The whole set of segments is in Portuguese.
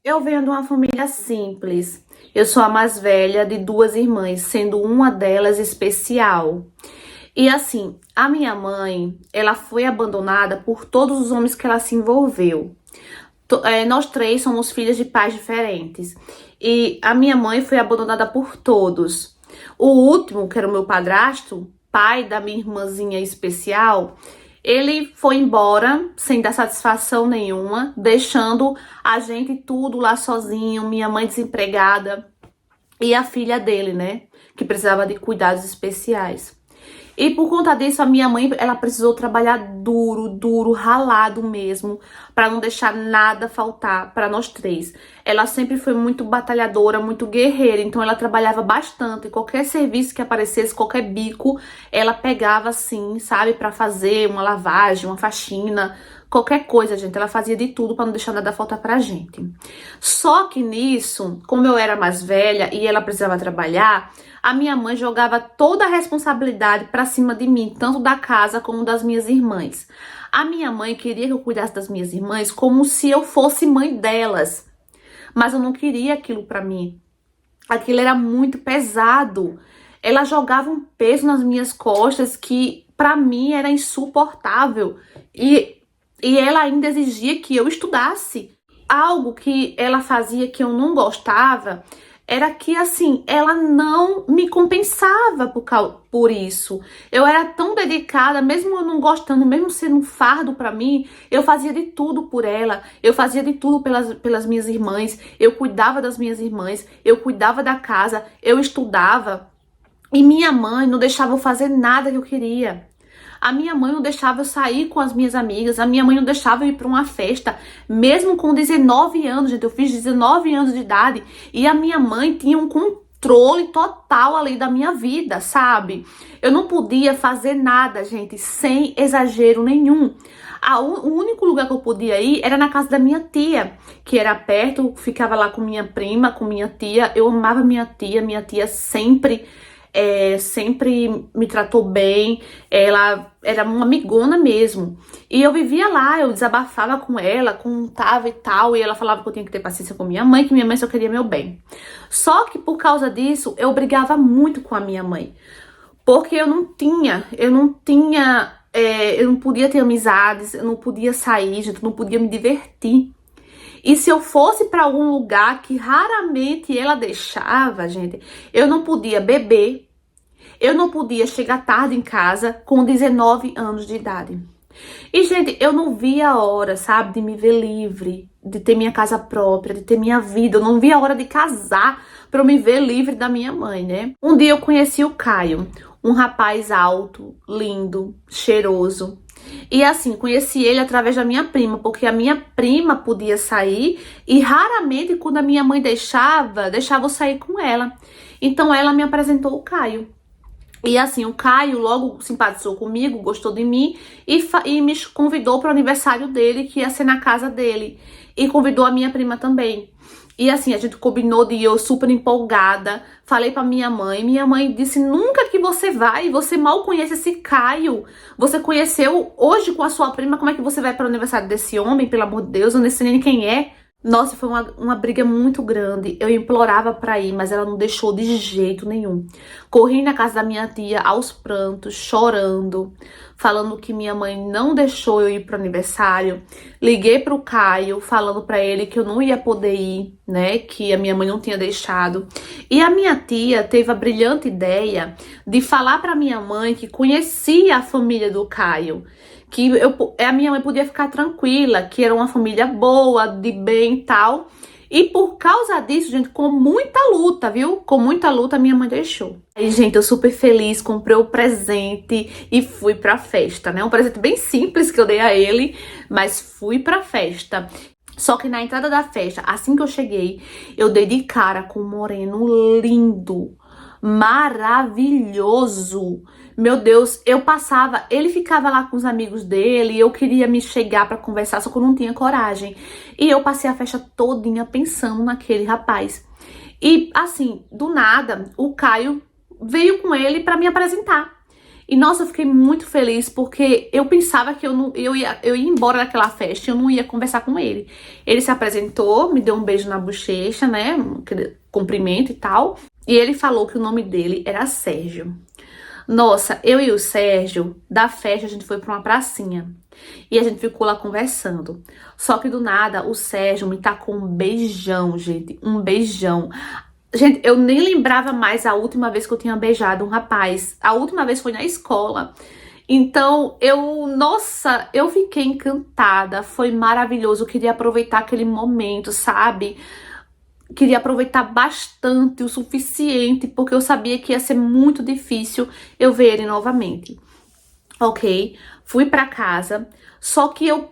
Eu venho de uma família simples. Eu sou a mais velha de duas irmãs, sendo uma delas especial. E assim, a minha mãe, ela foi abandonada por todos os homens que ela se envolveu. Nós três somos filhas de pais diferentes. E a minha mãe foi abandonada por todos. O último, que era o meu padrasto, pai da minha irmãzinha especial, ele foi embora sem dar satisfação nenhuma, deixando a gente tudo lá sozinho, minha mãe desempregada e a filha dele, né, que precisava de cuidados especiais. E por conta disso, a minha mãe, ela precisou trabalhar duro, duro, ralado mesmo, para não deixar nada faltar para nós três. Ela sempre foi muito batalhadora, muito guerreira, então ela trabalhava bastante. Qualquer serviço que aparecesse, qualquer bico, ela pegava assim, sabe, para fazer uma lavagem, uma faxina, qualquer coisa, gente. Ela fazia de tudo para não deixar nada faltar pra gente. Só que nisso, como eu era mais velha e ela precisava trabalhar, a minha mãe jogava toda a responsabilidade pra cima de mim, tanto da casa como das minhas irmãs. A minha mãe queria que eu cuidasse das minhas irmãs como se eu fosse mãe delas, mas eu não queria aquilo pra mim. Aquilo era muito pesado. Ela jogava um peso nas minhas costas que pra mim era insuportável. E ela ainda exigia que eu estudasse. Algo que ela fazia que eu não gostava era que, assim, ela não me compensava por isso. Eu era tão dedicada, mesmo eu não gostando, mesmo sendo um fardo pra mim, eu fazia de tudo por ela, eu fazia de tudo pelas minhas irmãs, eu cuidava das minhas irmãs, eu cuidava da casa, eu estudava. E minha mãe não deixava eu fazer nada que eu queria. A minha mãe não deixava eu sair com as minhas amigas. A minha mãe não deixava eu ir pra uma festa. Mesmo com 19 anos, gente. Eu fiz 19 anos de idade. E a minha mãe tinha um controle total ali da minha vida, sabe? Eu não podia fazer nada, gente, sem exagero nenhum. O único lugar que eu podia ir era na casa da minha tia, que era perto. Ficava lá com minha prima, com minha tia. Eu amava minha tia. Minha tia sempre me tratou bem, ela era uma amigona mesmo. E eu vivia lá, eu desabafava com ela, contava e tal, e ela falava que eu tinha que ter paciência com minha mãe, que minha mãe só queria meu bem. Só que por causa disso, eu brigava muito com a minha mãe, porque eu não podia ter amizades, eu não podia sair, gente, eu não podia me divertir. E se eu fosse para algum lugar que raramente ela deixava, gente, eu não podia beber, eu não podia chegar tarde em casa com 19 anos de idade. E, gente, eu não via a hora, sabe, de me ver livre, de ter minha casa própria, de ter minha vida. Eu não via a hora de casar para eu me ver livre da minha mãe, né? Um dia eu conheci o Caio, um rapaz alto, lindo, cheiroso. E assim, conheci ele através da minha prima, porque a minha prima podia sair e raramente, quando a minha mãe deixava eu sair com ela. Então ela me apresentou o Caio. E assim, o Caio logo simpatizou comigo, gostou de mim e me convidou para o aniversário dele, que ia ser na casa dele. E convidou a minha prima também. E assim, a gente combinou de ir, eu super empolgada. Falei pra minha mãe disse, nunca que você vai, você mal conhece esse Caio. Você conheceu hoje com a sua prima, como é que você vai para o aniversário desse homem, pelo amor de Deus, eu nem sei nem quem é. Nossa, foi uma briga muito grande. Eu implorava pra ir, mas ela não deixou de jeito nenhum. Corri na casa da minha tia aos prantos, chorando, falando que minha mãe não deixou eu ir pro aniversário. Liguei pro Caio, falando pra ele que eu não ia poder ir, né? Que a minha mãe não tinha deixado. E a minha tia teve a brilhante ideia de falar pra minha mãe que conhecia a família do Caio, que a minha mãe podia ficar tranquila, que era uma família boa, de bem e tal. E por causa disso, gente, com muita luta, viu? Com muita luta, a minha mãe deixou. Aí, gente, eu super feliz, comprei o presente e fui pra festa, né? Um presente bem simples que eu dei a ele, mas fui pra festa. Só que na entrada da festa, assim que eu cheguei, eu dei de cara com um moreno lindo, maravilhoso. Meu Deus, eu passava, ele ficava lá com os amigos dele, eu queria me chegar pra conversar, só que eu não tinha coragem. E eu passei a festa todinha pensando naquele rapaz. E assim, do nada, o Caio veio com ele pra me apresentar. E nossa, eu fiquei muito feliz porque eu pensava que eu ia embora daquela festa e eu não ia conversar com ele. Ele se apresentou, me deu um beijo na bochecha, né? Cumprimento e tal. E ele falou que o nome dele era Sérgio. Nossa, eu e o Sérgio, da festa, a gente foi pra uma pracinha. E a gente ficou lá conversando. Só que do nada, o Sérgio me tacou um beijão, gente. Um beijão. Gente, eu nem lembrava mais a última vez que eu tinha beijado um rapaz. A última vez foi na escola. Então, nossa, eu fiquei encantada. Foi maravilhoso. Eu queria aproveitar aquele momento, sabe? Queria aproveitar bastante, o suficiente, porque eu sabia que ia ser muito difícil eu ver ele novamente. Ok, fui pra casa, só que eu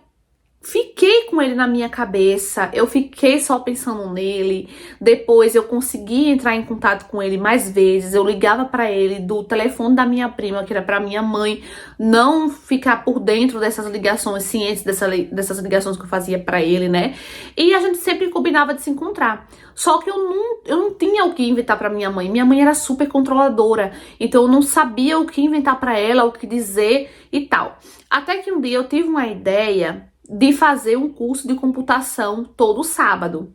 fiquei com ele na minha cabeça, eu fiquei só pensando nele. Depois eu consegui entrar em contato com ele mais vezes, eu ligava pra ele do telefone da minha prima, que era pra minha mãe não ficar por dentro dessas ligações, cientes dessas ligações que eu fazia pra ele, né? E a gente sempre combinava de se encontrar. Só que eu não tinha o que inventar pra minha mãe. Minha mãe era super controladora, então eu não sabia o que inventar pra ela, o que dizer e tal. Até que um dia eu tive uma ideia de fazer um curso de computação todo sábado.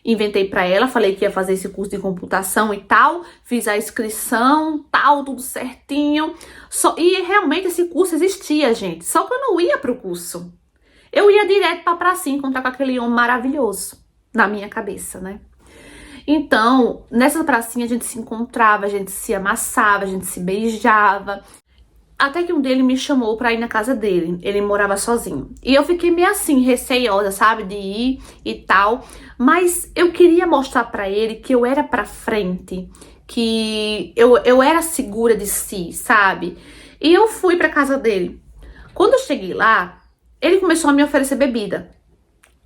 Inventei pra ela, falei que ia fazer esse curso de computação e tal, fiz a inscrição, tal, tudo certinho. E realmente esse curso existia, gente, só que eu não ia pro curso. Eu ia direto pra pracinha encontrar com aquele homem maravilhoso, na minha cabeça, né? Então, nessa pracinha a gente se encontrava, a gente se amassava, a gente se beijava. Até que um dia ele me chamou pra ir na casa dele. Ele morava sozinho. E eu fiquei meio assim, receiosa, sabe? De ir e tal. Mas eu queria mostrar pra ele que eu era pra frente. Que eu era segura de si, sabe? E eu fui pra casa dele. Quando eu cheguei lá, ele começou a me oferecer bebida.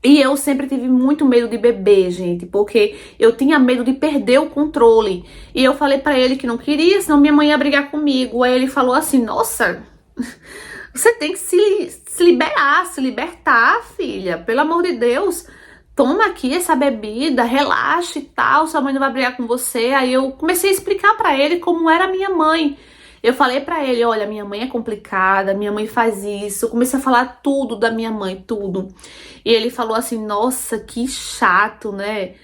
E eu sempre tive muito medo de beber, gente, porque eu tinha medo de perder o controle. E eu falei pra ele que não queria, senão minha mãe ia brigar comigo. Aí ele falou assim, nossa, você tem que se liberar, se libertar, filha. Pelo amor de Deus, toma aqui essa bebida, relaxa e tal, sua mãe não vai brigar com você. Aí eu comecei a explicar pra ele como era a minha mãe. Eu falei pra ele, olha, minha mãe é complicada, minha mãe faz isso. Eu comecei a falar tudo da minha mãe, tudo. E ele falou assim, nossa, que chato, né?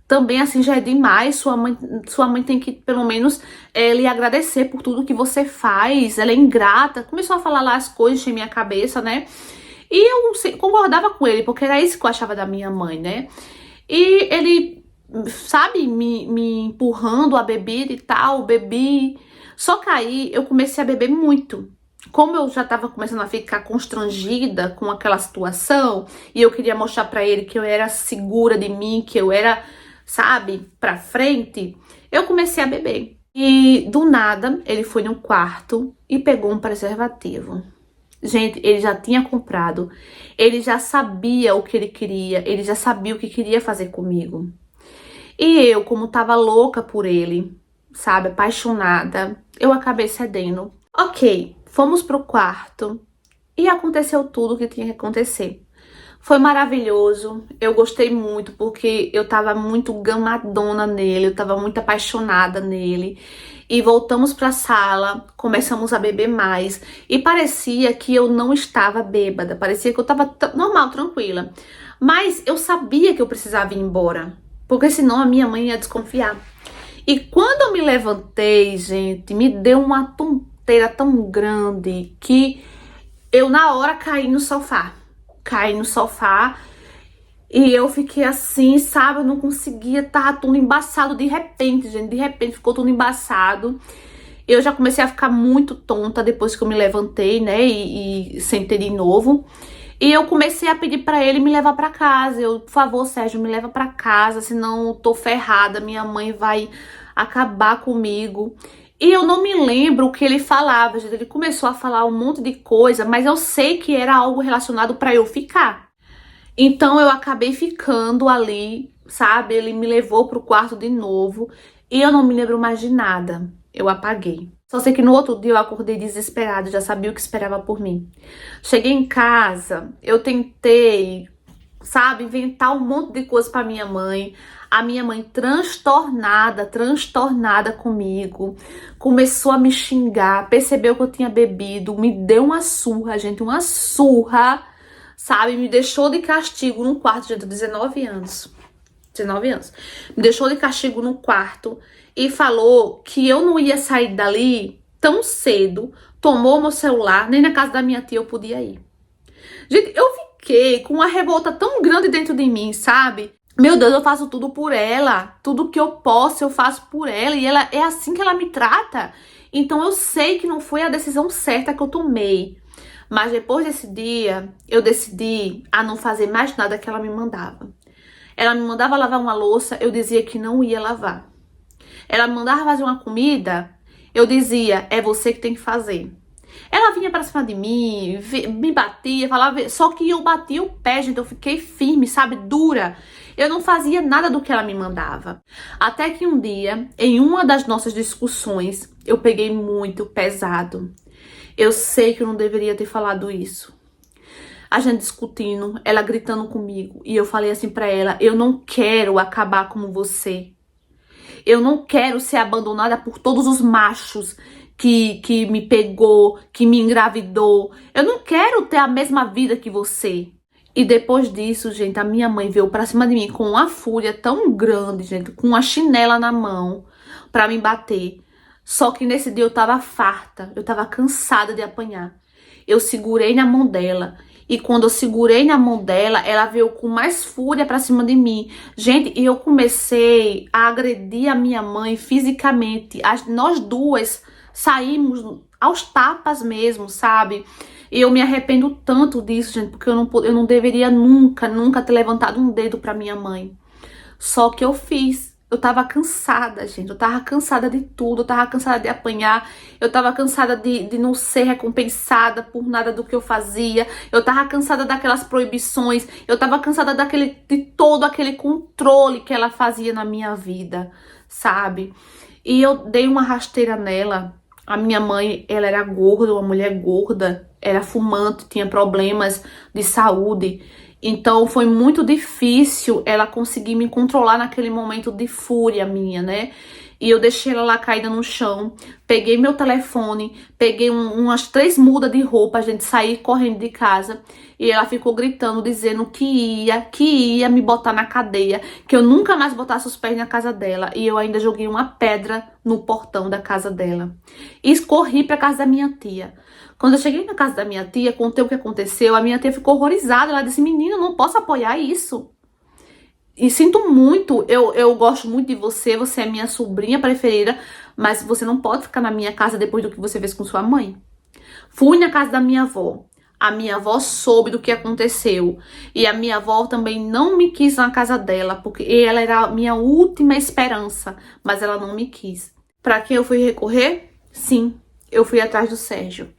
Também assim já é demais, sua mãe tem que pelo menos lhe agradecer por tudo que você faz, ela é ingrata. Começou a falar lá as coisas em minha cabeça, né? E eu concordava com ele, porque era isso que eu achava da minha mãe, né? E ele, sabe, me empurrando a bebida e tal, bebi. Só que aí eu comecei a beber muito. Como eu já tava começando a ficar constrangida com aquela situação, e eu queria mostrar pra ele que eu era segura de mim, que eu era, sabe, pra frente, eu comecei a beber. E do nada, ele foi no quarto e pegou um preservativo. Gente, ele já tinha comprado, ele já sabia o que ele queria, ele já sabia o que queria fazer comigo. E eu, como tava louca por ele, sabe, apaixonada, eu acabei cedendo. Ok, fomos pro quarto e aconteceu tudo o que tinha que acontecer. Foi maravilhoso, eu gostei muito porque eu tava muito gamadona nele, eu tava muito apaixonada nele. E voltamos pra sala, começamos a beber mais e parecia que eu não estava bêbada, parecia que eu tava normal, tranquila. Mas eu sabia que eu precisava ir embora, porque senão a minha mãe ia desconfiar. E quando eu me levantei, gente, me deu uma tonteira tão grande que eu na hora caí no sofá. Caí no sofá e eu fiquei assim, sabe? Eu não conseguia, tava tudo embaçado de repente, gente. De repente ficou tudo embaçado. Eu já comecei a ficar muito tonta depois que eu me levantei, né? E sentei de novo. E eu comecei a pedir pra ele me levar pra casa. Eu, por favor, Sérgio, me leva pra casa, senão eu tô ferrada. Minha mãe vai acabar comigo. E eu não me lembro o que ele falava, gente. Ele começou a falar um monte de coisa, mas eu sei que era algo relacionado pra eu ficar. Então eu acabei ficando ali, sabe? Ele me levou pro quarto de novo e eu não me lembro mais de nada. Eu apaguei. Só sei que no outro dia eu acordei desesperada, já sabia o que esperava por mim. Cheguei em casa, eu tentei, sabe, inventar um monte de coisa pra minha mãe. A minha mãe transtornada comigo, começou a me xingar, percebeu que eu tinha bebido, me deu uma surra, gente, uma surra, sabe, me deixou de castigo no quarto, gente, 19 anos. 19 anos. Me deixou de castigo no quarto e falou que eu não ia sair dali tão cedo, tomou meu celular, nem na casa da minha tia eu podia ir. Gente, eu fiquei com uma revolta tão grande dentro de mim, sabe? Meu Deus, eu faço tudo por ela. Tudo que eu posso, eu faço por ela. E ela é assim que ela me trata. Então eu sei que não foi a decisão certa que eu tomei. Mas depois desse dia, eu decidi a não fazer mais nada que ela me mandava. Ela me mandava lavar uma louça, eu dizia que não ia lavar. Ela me mandava fazer uma comida, eu dizia, é você que tem que fazer. Ela vinha pra cima de mim, me batia, falava, só que eu batia o pé, gente, eu fiquei firme, sabe, dura. Eu não fazia nada do que ela me mandava. Até que um dia, em uma das nossas discussões, eu peguei muito pesado. Eu sei que eu não deveria ter falado isso. A gente discutindo, ela gritando comigo, e eu falei assim pra ela, eu não quero acabar como você. Eu não quero ser abandonada por todos os machos que me pegou, que me engravidou. Eu não quero ter a mesma vida que você. E depois disso, gente, a minha mãe veio pra cima de mim com uma fúria tão grande, gente, com uma chinela na mão pra me bater. Só que nesse dia eu tava farta, eu tava cansada de apanhar. Eu segurei na mão dela. E quando eu segurei na mão dela, ela veio com mais fúria pra cima de mim. Gente, e eu comecei a agredir a minha mãe fisicamente. Nós duas saímos aos tapas mesmo, sabe? E eu me arrependo tanto disso, gente, porque eu não deveria nunca ter levantado um dedo pra minha mãe. Só que eu fiz. Eu tava cansada, gente. Eu tava cansada de tudo. Eu tava cansada de apanhar. Eu tava cansada de não ser recompensada por nada do que eu fazia. Eu tava cansada daquelas proibições. Eu tava cansada de todo aquele controle que ela fazia na minha vida, sabe? E eu dei uma rasteira nela. A minha mãe, ela era gorda, uma mulher gorda. Era fumante, tinha problemas de saúde. Então foi muito difícil ela conseguir me controlar naquele momento de fúria minha, né? E eu deixei ela lá caída no chão, peguei meu telefone, peguei umas 3 mudas de roupa, a gente sair correndo de casa. E ela ficou gritando, dizendo que ia me botar na cadeia, que eu nunca mais botasse os pés na casa dela. E eu ainda joguei uma pedra no portão da casa dela. E corri pra casa da minha tia. Quando eu cheguei na casa da minha tia, contei o que aconteceu, a minha tia ficou horrorizada. Ela disse, menina, eu não posso apoiar isso. E sinto muito, eu gosto muito de você, você é minha sobrinha preferida, mas você não pode ficar na minha casa depois do que você fez com sua mãe. Fui na casa da minha avó. A minha avó soube do que aconteceu. E a minha avó também não me quis na casa dela, porque ela era a minha última esperança, mas ela não me quis. Pra quem eu fui recorrer? Sim, eu fui atrás do Sérgio.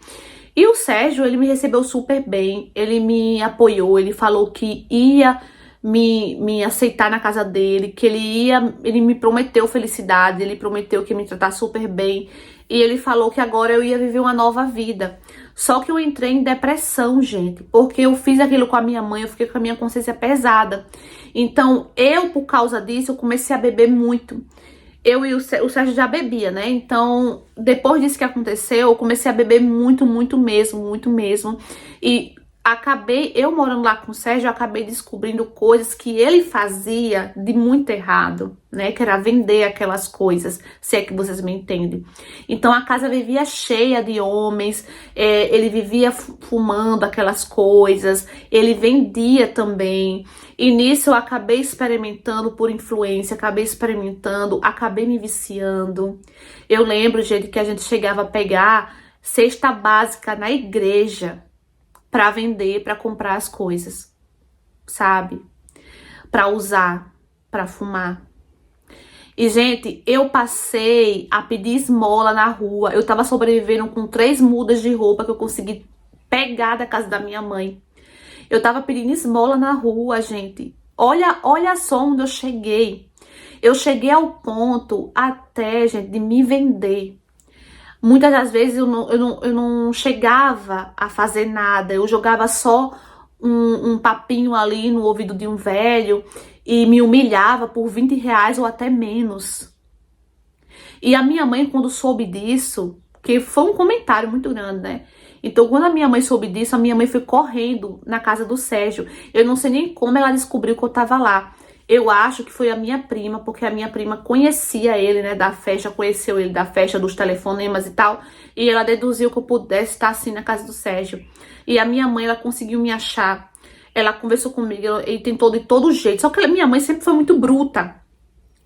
E o Sérgio, ele me recebeu super bem, ele me apoiou, ele falou que ia me aceitar na casa dele, que ele me prometeu felicidade, ele prometeu que ia me tratar super bem. E ele falou que agora eu ia viver uma nova vida. Só que eu entrei em depressão, gente, porque eu fiz aquilo com a minha mãe, eu fiquei com a minha consciência pesada. Então, por causa disso, eu comecei a beber muito. Eu e o Sérgio já bebia, né? Então, depois disso que aconteceu, eu comecei a beber muito mesmo. E eu morando lá com o Sérgio, eu acabei descobrindo coisas que ele fazia de muito errado, né? Que era vender aquelas coisas, se é que vocês me entendem. Então a casa vivia cheia de homens, ele vivia fumando aquelas coisas, ele vendia também. E nisso eu acabei experimentando por influência, acabei me viciando. Eu lembro, gente, que a gente chegava a pegar cesta básica na igreja para vender, para comprar as coisas, sabe? Para usar, para fumar. E, gente, eu passei a pedir esmola na rua. Eu tava sobrevivendo com 3 mudas de roupa que eu consegui pegar da casa da minha mãe. Eu tava pedindo esmola na rua, gente. Olha só onde eu cheguei. Eu cheguei ao ponto até, gente, de me vender. Muitas das vezes eu não chegava a fazer nada, eu jogava só um papinho ali no ouvido de um velho e me humilhava por 20 reais ou até menos. E a minha mãe, quando soube disso, que foi um comentário muito grande, né? Então, quando a minha mãe soube disso, a minha mãe foi correndo na casa do Sérgio. Eu não sei nem como ela descobriu que eu tava lá. Eu acho que foi a minha prima, porque a minha prima conhecia ele, né, da festa, conheceu ele da festa, dos telefonemas e tal, e ela deduziu que eu pudesse estar assim na casa do Sérgio. E a minha mãe, ela conseguiu me achar, ela conversou comigo e tentou de todo jeito, só que a minha mãe sempre foi muito bruta.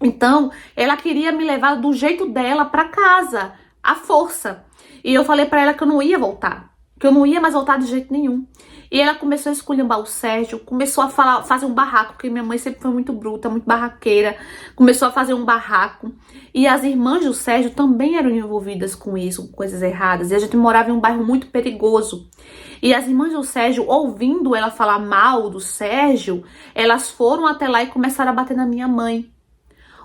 Então, ela queria me levar do jeito dela pra casa, à força. E eu falei pra ela que eu não ia voltar, que eu não ia mais voltar de jeito nenhum. E ela começou a esculhambar o Sérgio, começou a fazer um barraco, porque minha mãe sempre foi muito bruta, muito barraqueira. Começou a fazer um barraco. E as irmãs do Sérgio também eram envolvidas com isso, com coisas erradas. E a gente morava em um bairro muito perigoso. E as irmãs do Sérgio, ouvindo ela falar mal do Sérgio, elas foram até lá e começaram a bater na minha mãe.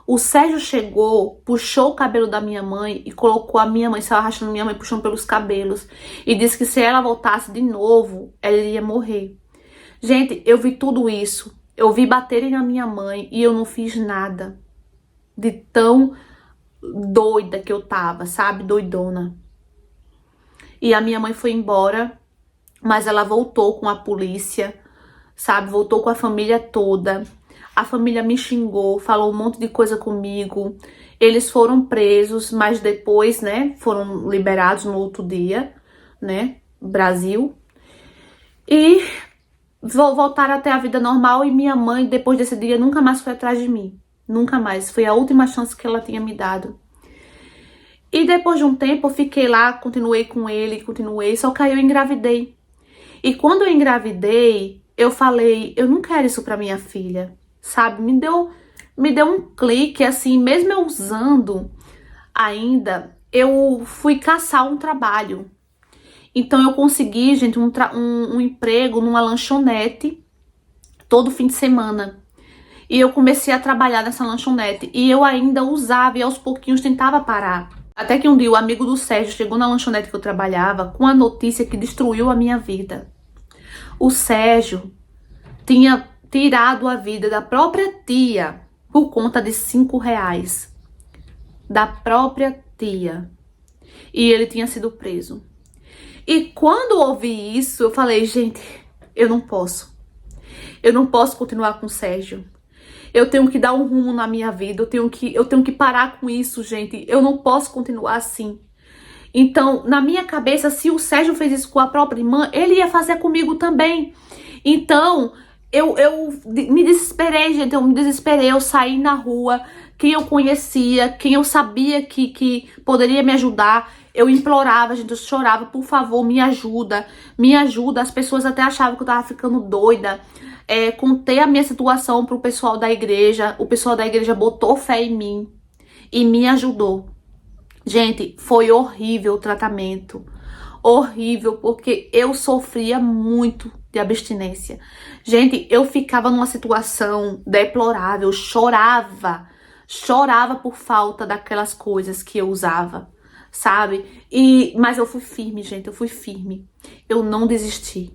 O Sérgio chegou, puxou o cabelo da minha mãe e colocou a minha mãe, saiu arrastando minha mãe, puxando pelos cabelos. E disse que se ela voltasse de novo, ela iria morrer. Gente, eu vi tudo isso. Eu vi baterem na minha mãe e eu não fiz nada. De tão doida que eu tava, sabe? Doidona. E a minha mãe foi embora, mas ela voltou com a polícia, sabe? Voltou com a família toda. A família me xingou, falou um monte de coisa comigo. Eles foram presos, mas depois, né, foram liberados no outro dia, né, Brasil. E voltaram até a vida normal e minha mãe, depois desse dia, nunca mais foi atrás de mim. Nunca mais. Foi a última chance que ela tinha me dado. E depois de um tempo, eu fiquei lá, continuei com ele, só que aí eu engravidei. E quando eu engravidei, eu falei, eu não quero isso pra minha filha. Sabe, me deu um clique, assim, mesmo eu usando ainda, eu fui caçar um trabalho. Então eu consegui, gente, um emprego numa lanchonete todo fim de semana. E eu comecei a trabalhar nessa lanchonete. E eu ainda usava e aos pouquinhos tentava parar. Até que um dia o amigo do Sérgio chegou na lanchonete que eu trabalhava com a notícia que destruiu a minha vida. O Sérgio tinha tirado a vida da própria tia por conta de 5 reais. Da própria tia. E ele tinha sido preso. E quando eu ouvi isso, eu falei, gente, eu não posso. Eu não posso continuar com o Sérgio. Eu tenho que dar um rumo na minha vida. Eu tenho que parar com isso, gente. Eu não posso continuar assim. Então, na minha cabeça, se o Sérgio fez isso com a própria irmã, ele ia fazer comigo também. Então, eu me desesperei, gente, eu me desesperei, eu saí na rua, quem eu conhecia, quem eu sabia que poderia me ajudar, eu implorava, gente, eu chorava, por favor, me ajuda, as pessoas até achavam que eu tava ficando doida, contei a minha situação pro pessoal da igreja, o pessoal da igreja botou fé em mim e me ajudou. Gente, foi horrível o tratamento. Horrível, porque eu sofria muito de abstinência. Gente, eu ficava numa situação deplorável, chorava por falta daquelas coisas que eu usava, sabe? Mas eu fui firme, gente, eu fui firme. Eu não desisti.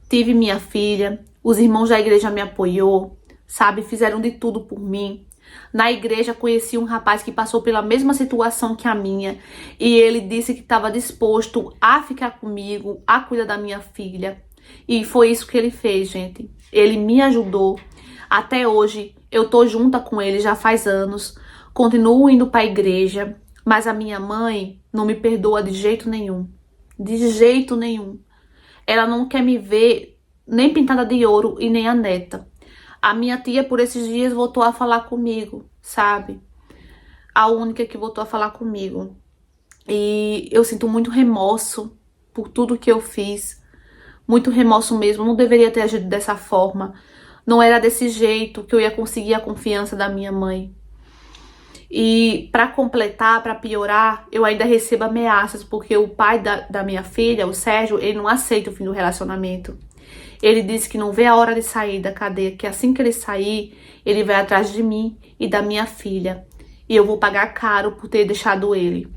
Tive minha filha, os irmãos da igreja me apoiou, sabe? Fizeram de tudo por mim. Na igreja conheci um rapaz que passou pela mesma situação que a minha e ele disse que estava disposto a ficar comigo, a cuidar da minha filha. E foi isso que ele fez, gente. Ele me ajudou. Até hoje eu tô junta com ele já faz anos. Continuo indo para a igreja, mas a minha mãe não me perdoa de jeito nenhum. De jeito nenhum. Ela não quer me ver nem pintada de ouro e nem a neta. A minha tia, por esses dias, voltou a falar comigo, sabe? A única que voltou a falar comigo. E eu sinto muito remorso por tudo que eu fiz. Muito remorso mesmo. Eu não deveria ter agido dessa forma. Não era desse jeito que eu ia conseguir a confiança da minha mãe. E pra completar, pra piorar, eu ainda recebo ameaças. Porque o pai da minha filha, o Sérgio, ele não aceita o fim do relacionamento. Ele disse que não vê a hora de sair da cadeia, que assim que ele sair, ele vai atrás de mim e da minha filha. E eu vou pagar caro por ter deixado ele.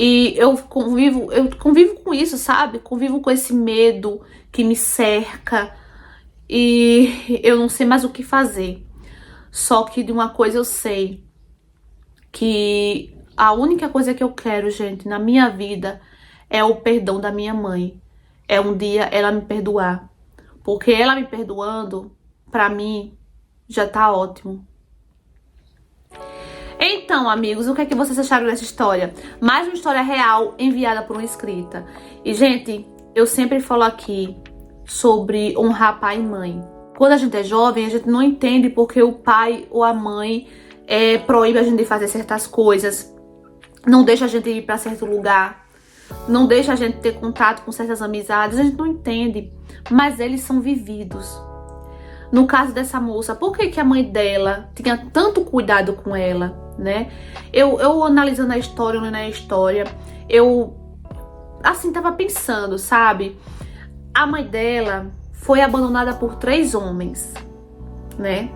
E eu convivo com isso, sabe? Convivo com esse medo que me cerca e eu não sei mais o que fazer. Só que de uma coisa eu sei, que a única coisa que eu quero, gente, na minha vida é o perdão da minha mãe. É um dia ela me perdoar. Porque ela me perdoando, pra mim, já tá ótimo. Então, amigos, o que é que vocês acharam dessa história? Mais uma história real enviada por uma inscrita. E, gente, eu sempre falo aqui sobre honrar pai e mãe. Quando a gente é jovem, a gente não entende porque o pai ou a mãe proíbe a gente de fazer certas coisas, não deixa a gente ir pra certo lugar, não deixa a gente ter contato com certas amizades, a gente não entende. Mas eles são vividos. No caso dessa moça, por que a mãe dela tinha tanto cuidado com ela, né? Eu analisando a história, olhando a história, eu, assim, tava pensando, sabe? A mãe dela foi abandonada por 3 homens, né?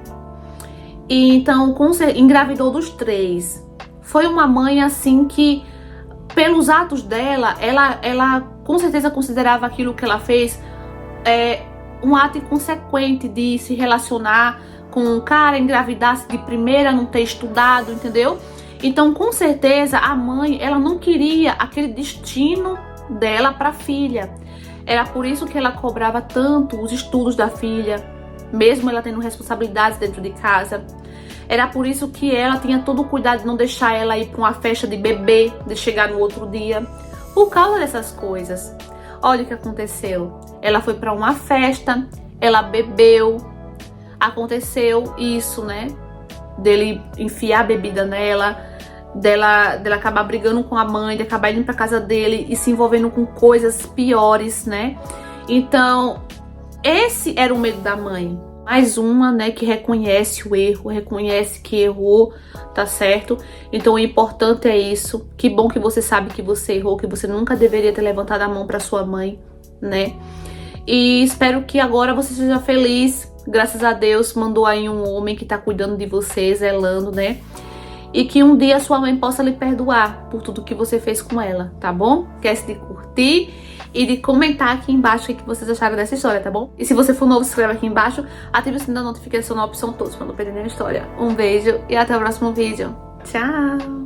E então, engravidou dos 3. Foi uma mãe, assim, que, pelos atos dela, ela com certeza considerava aquilo que ela fez um ato inconsequente de se relacionar com um cara, engravidar-se de primeira, não ter estudado, entendeu? Então, com certeza, a mãe, ela não queria aquele destino dela para a filha. Era por isso que ela cobrava tanto os estudos da filha, mesmo ela tendo responsabilidades dentro de casa. Era por isso que ela tinha todo o cuidado de não deixar ela ir para uma festa de bebê, de chegar no outro dia. Por causa dessas coisas. Olha o que aconteceu. Ela foi para uma festa, ela bebeu, aconteceu isso, né? Dele enfiar a bebida nela, dela acabar brigando com a mãe, de acabar indo pra casa dele e se envolvendo com coisas piores, né? Então, esse era o medo da mãe. Mais uma, né, que reconhece o erro, reconhece que errou, tá certo? Então o importante é isso. Que bom que você sabe que você errou, que você nunca deveria ter levantado a mão pra sua mãe, né? E espero que agora você seja feliz. Graças a Deus mandou aí um homem que tá cuidando de você, zelando, né? E que um dia sua mãe possa lhe perdoar por tudo que você fez com ela, tá bom? Esquece de curtir e de comentar aqui embaixo o que vocês acharam dessa história, tá bom? E se você for novo, se inscreve aqui embaixo, ative o sininho da notificação na opção todos, pra não perder nenhuma história. Um beijo e até o próximo vídeo. Tchau!